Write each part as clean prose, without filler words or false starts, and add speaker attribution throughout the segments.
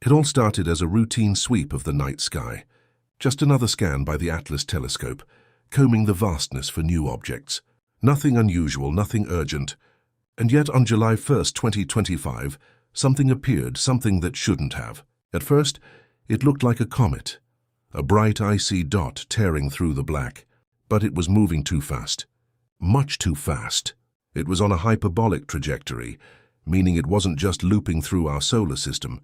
Speaker 1: It all started as a routine sweep of the night sky, just another scan by the Atlas telescope, combing the vastness for new objects. Nothing unusual, nothing urgent. And yet on July 1st, 2025, something appeared, something that shouldn't have. At first, it looked like a comet, a bright icy dot tearing through the black. But it was moving too fast. Much too fast. It was on a hyperbolic trajectory, meaning it wasn't just looping through our solar system.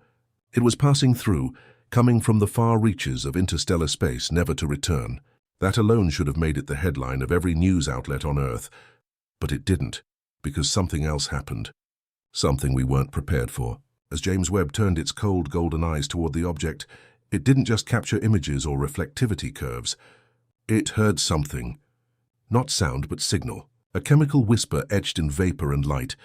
Speaker 1: It was passing through, coming from the far reaches of interstellar space, never to return. That alone should have made it the headline of every news outlet on Earth. But it didn't, because something else happened. Something we weren't prepared for. As James Webb turned its cold golden eyes toward the object, it didn't just capture images or reflectivity curves. It heard something. Not sound, but signal. A chemical whisper etched in vapor and light,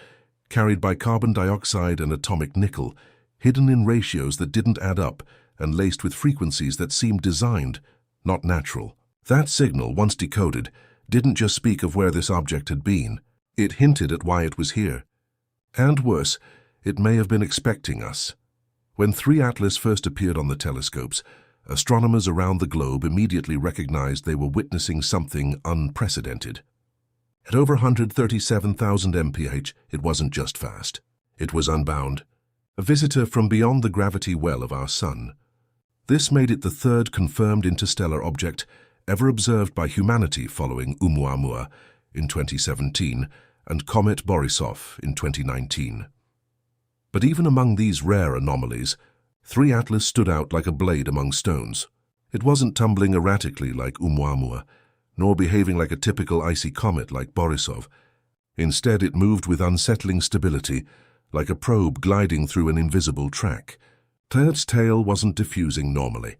Speaker 1: carried by carbon dioxide and atomic nickel, hidden in ratios that didn't add up and laced with frequencies that seemed designed, not natural. That signal, once decoded, didn't just speak of where this object had been. It hinted at why it was here. And worse, it may have been expecting us. When 3 Atlas first appeared on the telescopes, astronomers around the globe immediately recognized they were witnessing something unprecedented. At over 137,000 mph, it wasn't just fast. It was unbound. A visitor from beyond the gravity well of our Sun. This made it the 3rd confirmed interstellar object ever observed by humanity following Oumuamua in 2017 and Comet Borisov in 2019. But even among these rare anomalies, 3 Atlas stood out like a blade among stones. It wasn't tumbling erratically like Oumuamua, nor behaving like a typical icy comet like Borisov. Instead, it moved with unsettling stability, like a probe gliding through an invisible track. Its tail wasn't diffusing normally.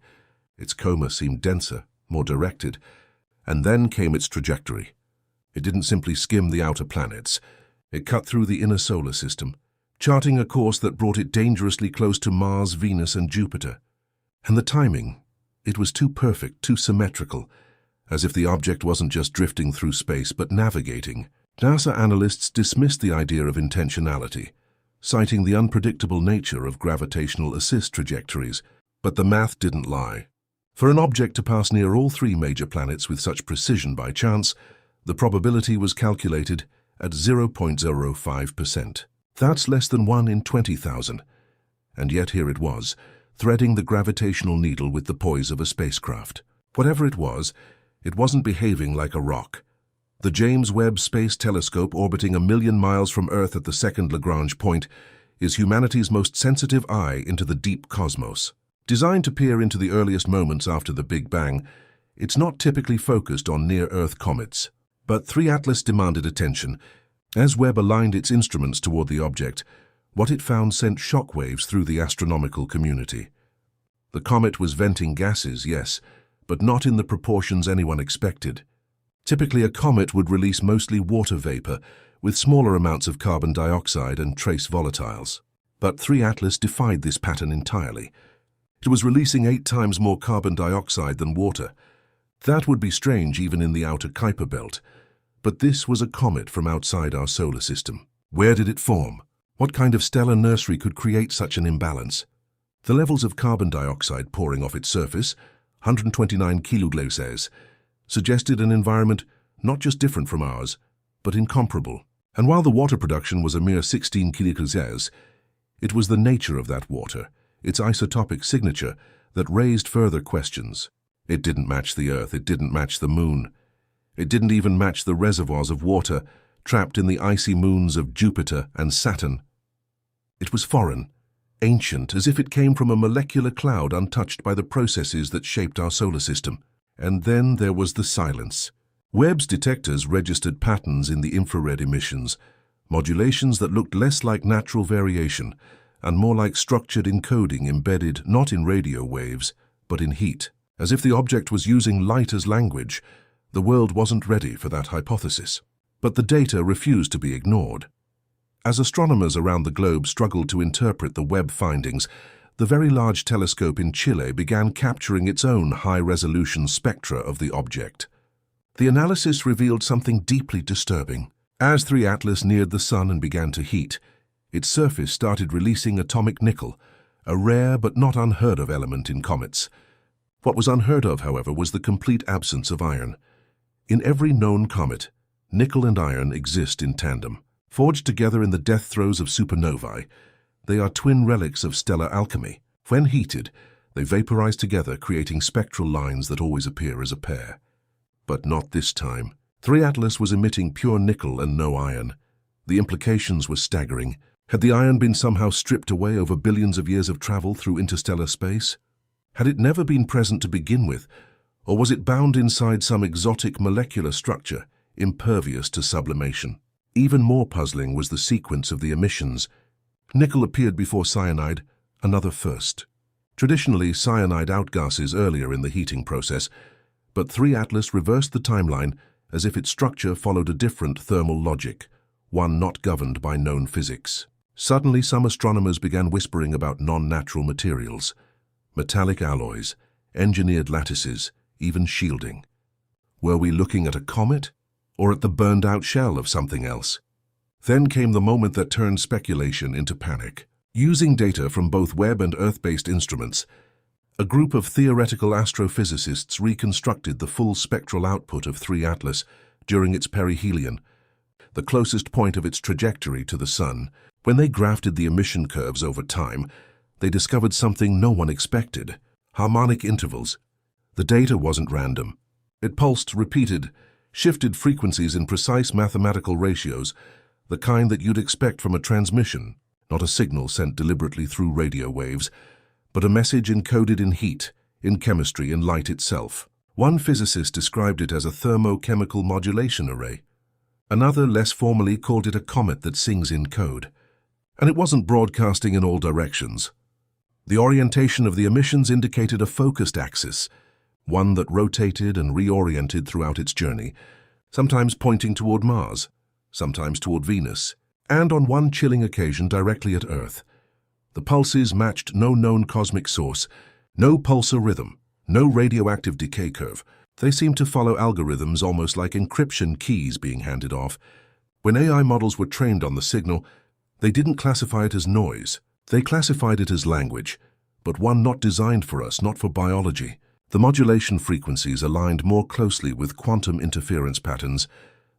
Speaker 1: Its coma seemed denser, more directed. And then came its trajectory. It didn't simply skim the outer planets. It cut through the inner solar system, charting a course that brought it dangerously close to Mars, Venus, and Jupiter. And the timing, it was too perfect, too symmetrical, as if the object wasn't just drifting through space but navigating. NASA analysts dismissed the idea of intentionality, citing the unpredictable nature of gravitational assist trajectories, but the math didn't lie. For an object to pass near all 3 major planets with such precision by chance, the probability was calculated at 0.05%. That's less than 1 in 20,000. And yet here it was, threading the gravitational needle with the poise of a spacecraft. Whatever it wasn't behaving like a rock. The James Webb Space Telescope, orbiting 1,000,000 miles from Earth at the second Lagrange point, is humanity's most sensitive eye into the deep cosmos. Designed to peer into the earliest moments after the Big Bang, it's not typically focused on near-Earth comets. But 3 Atlas demanded attention. As Webb aligned its instruments toward the object, what it found sent shockwaves through the astronomical community. The comet was venting gases, yes, but not in the proportions anyone expected. Typically, a comet would release mostly water vapor, with smaller amounts of carbon dioxide and trace volatiles. But 3 Atlas defied this pattern entirely. It was releasing 8 times more carbon dioxide than water. That would be strange even in the outer Kuiper belt. But this was a comet from outside our solar system. Where did it form? What kind of stellar nursery could create such an imbalance? The levels of carbon dioxide pouring off its surface, 129 kiloglases, suggested an environment not just different from ours, but incomparable. And while the water production was a mere 16 kiloglases, it was the nature of that water, its isotopic signature, that raised further questions. It didn't match the Earth, it didn't match the Moon. It didn't even match the reservoirs of water trapped in the icy moons of Jupiter and Saturn. It was foreign, ancient, as if it came from a molecular cloud untouched by the processes that shaped our solar system. And then there was the silence. Webb's detectors registered patterns in the infrared emissions, modulations that looked less like natural variation and more like structured encoding embedded not in radio waves, but in heat. As if the object was using light as language, the world wasn't ready for that hypothesis. But the data refused to be ignored. As astronomers around the globe struggled to interpret the Webb findings, the Very Large Telescope in Chile began capturing its own high-resolution spectra of the object. The analysis revealed something deeply disturbing. As 3 Atlas neared the Sun and began to heat, its surface started releasing atomic nickel, a rare but not unheard of element in comets. What was unheard of, however, was the complete absence of iron. In every known comet, nickel and iron exist in tandem. Forged together in the death throes of supernovae, they are twin relics of stellar alchemy. When heated, they vaporize together, creating spectral lines that always appear as a pair. But not this time. 3 Atlas was emitting pure nickel and no iron. The implications were staggering. Had the iron been somehow stripped away over billions of years of travel through interstellar space? Had it never been present to begin with, or was it bound inside some exotic molecular structure, impervious to sublimation? Even more puzzling was the sequence of the emissions. Nickel appeared before cyanide, another first. Traditionally, cyanide outgasses earlier in the heating process, but 3 Atlas reversed the timeline as if its structure followed a different thermal logic, one not governed by known physics. Suddenly, some astronomers began whispering about non-natural materials, metallic alloys, engineered lattices, even shielding. Were we looking at a comet, or at the burned-out shell of something else? Then came the moment that turned speculation into panic. Using data from both Webb and Earth-based instruments, a group of theoretical astrophysicists reconstructed the full spectral output of 3 Atlas during its perihelion, the closest point of its trajectory to the Sun. When they grafted the emission curves over time, they discovered something no one expected: harmonic intervals. The data wasn't random. It pulsed, repeated, shifted frequencies in precise mathematical ratios, the kind that you'd expect from a transmission, not a signal sent deliberately through radio waves, but a message encoded in heat, in chemistry, in light itself. One physicist described it as a thermochemical modulation array. Another, less formally, called it a comet that sings in code. And it wasn't broadcasting in all directions. The orientation of the emissions indicated a focused axis, one that rotated and reoriented throughout its journey, sometimes pointing toward Mars, sometimes toward Venus, and on one chilling occasion directly at Earth. The pulses matched no known cosmic source, no pulsar rhythm, no radioactive decay curve. They seemed to follow algorithms almost like encryption keys being handed off. When AI models were trained on the signal, they didn't classify it as noise. They classified it as language, but one not designed for us, not for biology. The modulation frequencies aligned more closely with quantum interference patterns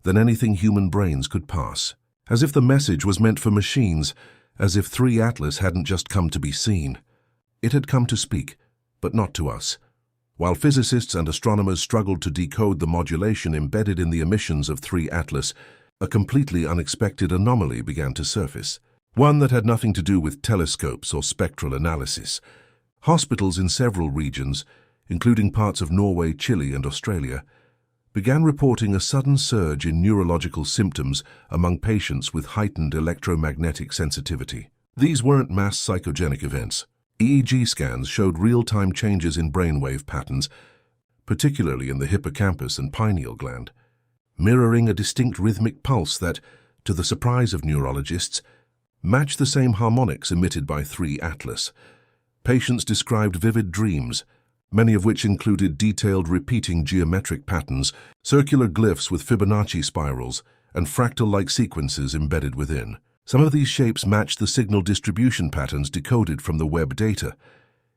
Speaker 1: than anything human brains could pass. As if the message was meant for machines, as if 3 Atlas hadn't just come to be seen. It had come to speak, but not to us. While physicists and astronomers struggled to decode the modulation embedded in the emissions of 3 Atlas, a completely unexpected anomaly began to surface. One that had nothing to do with telescopes or spectral analysis. Hospitals in several regions, including parts of Norway, Chile, and Australia, began reporting a sudden surge in neurological symptoms among patients with heightened electromagnetic sensitivity. These weren't mass psychogenic events. EEG scans showed real-time changes in brainwave patterns, particularly in the hippocampus and pineal gland, mirroring a distinct rhythmic pulse that, to the surprise of neurologists, matched the same harmonics emitted by 3 Atlas. Patients described vivid dreams, many of which included detailed repeating geometric patterns, circular glyphs with Fibonacci spirals, and fractal-like sequences embedded within. Some of these shapes matched the signal distribution patterns decoded from the Webb data,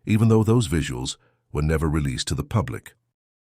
Speaker 1: even though those visuals were never released to the public.